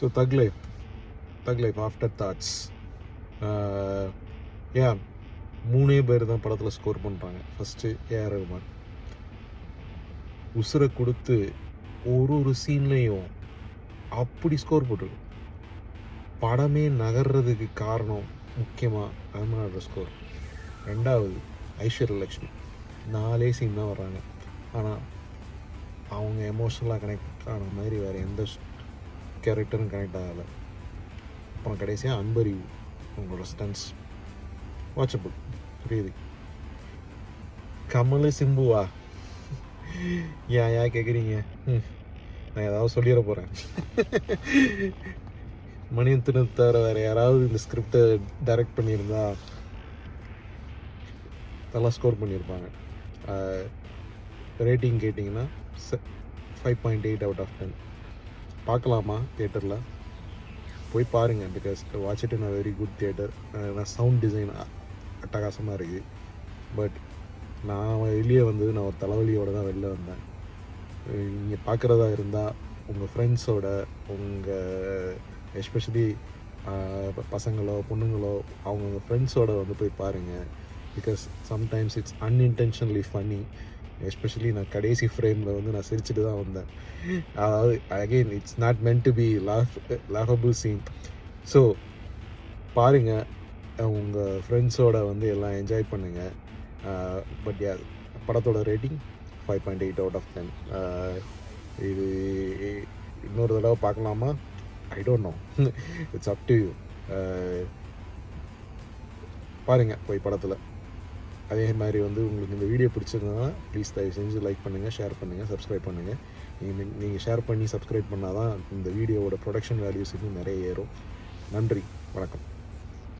So தக் life after thoughts. ஏன் 3 பேர் தான் படத்தில் ஸ்கோர் பண்ணுறாங்க. ஃபஸ்ட்டு ஏஆர் ரஹ்மான் உசுரை கொடுத்து ஒரு சீன்லேயும் அப்படி ஸ்கோர் போட்டிருக்கு. படமே நகர்றதுக்கு காரணம் முக்கியமாக ரஹ்மானோட ஸ்கோர். 2வது ஐஸ்வர்யா லக்ஷ்மி 4 சீன் தான் வர்றாங்க, ஆனால் அவங்க எமோஷ்னலாக கனெக்ட் ஆன மாதிரி வேறு எந்த கேரக்டரும் கனெக்ட் ஆகலை. அப்புறம் கடைசியாக அன்பறிவு அவங்களோட ஸ்டன்ஸ் வாட்சபிள். புரியுது. கமல் சிம்புவா ஏன் கேட்குறீங்க? நான் ஏதாவது சொல்லிட போகிறேன். மணியத்தினை தவிர வேறு யாராவது இந்த ஸ்கிரிப்டை டைரக்ட் பண்ணியிருந்தா நல்லா ஸ்கோர் பண்ணியிருப்பாங்க. ரேட்டிங் கேட்டிங்கன்னா 5.8 out of 10. பார்க்கலாமா தியேட்டரில்? போய் பாருங்கள். Because watch it in a very good theatre. Sound design அட்டகாசமாக இருக்குது. பட் நான் வெளியே வந்து நான் ஒரு தலைவலியோடு தான் வெளில வந்தேன். நீங்கள் பார்க்குறதா இருந்தால் உங்கள் ஃப்ரெண்ட்ஸோட, உங்கள் எஸ்பெஷலி பசங்களோ பொண்ணுங்களோ அவங்க ஃப்ரெண்ட்ஸோட வந்து போய் பாருங்கள். Because sometimes it's unintentionally funny. Especially நான் கடைசி ஃப்ரேமில் வந்து நான் சிரிச்சுட்டு தான் வந்தேன். அதாவது again it's not meant to be laughable scene. So பாருங்கள், உங்கள் ஃப்ரெண்ட்ஸோட வந்து எல்லாம் என்ஜாய் பண்ணுங்கள். பட் படத்தோட ரேட்டிங் 5.8 out of 10. இது இன்னொரு தடவை பார்க்கலாமா? I don't know. It's up to you. பாருங்கள் போய் படத்தில். அதே மாதிரி வந்து உங்களுக்கு இந்த வீடியோ பிடிச்சிருந்தா ப்ளீஸ் தயவு செஞ்சு லைக் பண்ணுங்கள், ஷேர் பண்ணுங்கள், சப்ஸ்கிரைப் பண்ணுங்கள். நீங்கள் ஷேர் பண்ணி சப்ஸ்கிரைப் பண்ணால் தான் இந்த வீடியோவோட ப்ரொடக்ஷன் வேல்யூஸ் இன்னும் நிறைய ஏறும். நன்றி, வணக்கம்.